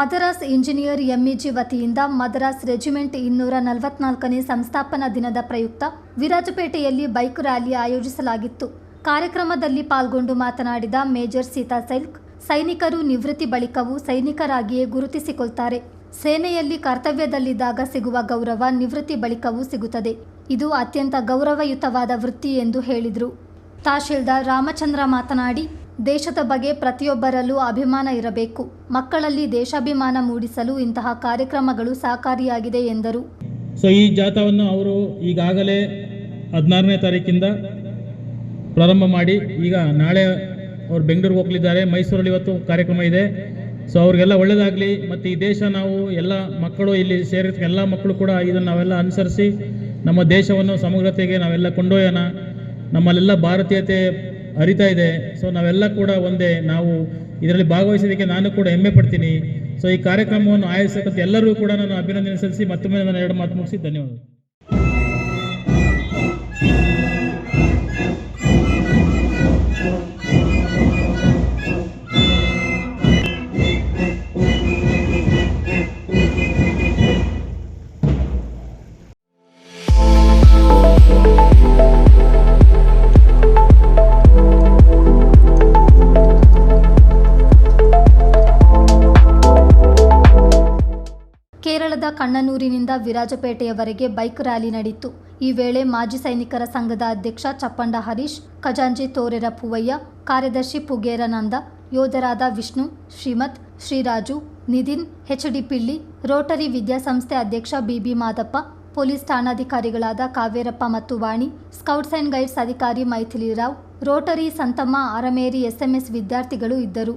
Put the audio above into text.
Madras engineer MEG ವತಿಯಿಂದ Madras regiment 244ನೇ ಸಂಸ್ಥಾಪನಾ ದಿನದ ಪ್ರಯುಕ್ತ ವಿರಾಜಪೇಟೆಯಲ್ಲಿ ಬೈಕ್ ರ್ಯಾಲಿ ಆಯೋಜಿಸಲಾಗಿತ್ತು. ಕಾರ್ಯಕ್ರಮದಲ್ಲಿ ಪಾಲ್ಗೊಂಡು ಮಾತನಾಡಿದ ಮೇಜರ್ ಸೀತಾ ಸೈಲ್ಕ್, ಸೈನಿಕರು ನಿವೃತ್ತಿ ಬಳಿಕವೂ ಸೈನಿಕರಾಗಿಯೇ ಗುರುತಿಸಿಕೊಳ್ತಾರೆ. ಸೇನೆಯಲ್ಲಿ ಕರ್ತವ್ಯದಲ್ಲಿದ್ದಾಗ ಸಿಗುವ ಗೌರವ ನಿವೃತ್ತಿ ಬಳಿಕವೂ ಸಿಗುತ್ತದೆ. ಇದು ಅತ್ಯಂತ ಗೌರವಯುತವಾದ ವೃತ್ತಿ ಎಂದು ಹೇಳಿದರು. ತಹಶೀಲ್ದಾರ್ ರಾಮಚಂದ್ರ ಮಾತನಾಡಿ, ದೇಶದ ಬಗ್ಗೆ ಪ್ರತಿಯೊಬ್ಬರಲ್ಲೂ ಅಭಿಮಾನ ಇರಬೇಕು. ಮಕ್ಕಳಲ್ಲಿ ದೇಶಾಭಿಮಾನ ಮೂಡಿಸಲು ಇಂತಹ ಕಾರ್ಯಕ್ರಮಗಳು ಸಹಕಾರಿಯಾಗಿದೆ ಎಂದರು. ಈ ಜಾಥಾವನ್ನು ಅವರು ಈಗಾಗಲೇ 16ನೇ ತಾರೀಕಿಂದ ಪ್ರಾರಂಭ ಮಾಡಿ ಈಗ ನಾಳೆ ಅವರು ಬೆಂಗಳೂರಿಗೆ ಹೋಗಲಿದ್ದಾರೆ. ಮೈಸೂರಲ್ಲಿ ಇವತ್ತು ಕಾರ್ಯಕ್ರಮ ಇದೆ. ಅವ್ರಿಗೆಲ್ಲ ಒಳ್ಳೆಯದಾಗಲಿ. ಮತ್ತು ಈ ದೇಶ ನಾವು ಎಲ್ಲ ಮಕ್ಕಳು ಇಲ್ಲಿ ಸೇರಿದ ಎಲ್ಲ ಮಕ್ಕಳು ಕೂಡ ಇದನ್ನು ನಾವೆಲ್ಲ ಅನುಸರಿಸಿ ನಮ್ಮ ದೇಶವನ್ನು ಸಮಗ್ರತೆಗೆ ನಾವೆಲ್ಲ ಕೊಂಡೊಯ್ಯೋಣ. ನಮ್ಮಲ್ಲೆಲ್ಲ ಭಾರತೀಯತೆ ಅರಿತಾ ಇದೆ. ನಾವೆಲ್ಲ ಕೂಡ ಒಂದೇ. ನಾವು ಇದರಲ್ಲಿ ಭಾಗವಹಿಸೋದಕ್ಕೆ ನಾನು ಕೂಡ ಹೆಮ್ಮೆ ಪಡ್ತೀನಿ. ಈ ಕಾರ್ಯಕ್ರಮವನ್ನು ಆಯೋಜಿಸಕ್ಕಂಥ ಎಲ್ಲರೂ ಕೂಡ ನಾನು ಅಭಿನಂದನೆ ಸಲ್ಲಿಸಿ ಮತ್ತೊಮ್ಮೆ ನಾನು 2 ಮಾತು ಮುಗಿಸಿ ಧನ್ಯವಾದಗಳು. ಕೇರಳದ ಕಣ್ಣನೂರಿನಿಂದ ವಿರಾಜಪೇಟೆಯವರೆಗೆ ಬೈಕ್ ರ್ಯಾಲಿ ನಡೆಯಿತು. ಈ ವೇಳೆ ಮಾಜಿ ಸೈನಿಕರ ಸಂಘದ ಅಧ್ಯಕ್ಷ ಚಪ್ಪಂಡ ಹರೀಶ್, ಖಜಾಂಚಿ ತೋರೆರ ಪೂವಯ್ಯ, ಕಾರ್ಯದರ್ಶಿ ಪುಗೇರನಂದ, ಯೋಧರಾದ ವಿಷ್ಣು, ಶ್ರೀಮತ್, ಶ್ರೀರಾಜು, ನಿಧಿನ್, ಎಚ್.ಡಿ. ಪಿಳ್ಳಿ, ರೋಟರಿ ವಿದ್ಯಾಸಂಸ್ಥೆ ಅಧ್ಯಕ್ಷ ಬಿ.ಬಿ. ಮಾದಪ್ಪ, ಪೊಲೀಸ್ ಠಾಣಾಧಿಕಾರಿಗಳಾದ ಕಾವೇರಪ್ಪ ಮತ್ತು ವಾಣಿ, ಸ್ಕೌಟ್ಸ್ ಆ್ಯಂಡ್ ಗೈಡ್ಸ್ ಅಧಿಕಾರಿ ಮೈಥಿಲಿ ರಾವ್, ರೋಟರಿ ಸಂತಮ್ಮ, ಆರಮೇರಿ, ಎಸ್ಎಂಎಸ್ ವಿದ್ಯಾರ್ಥಿಗಳು ಇದ್ದರು.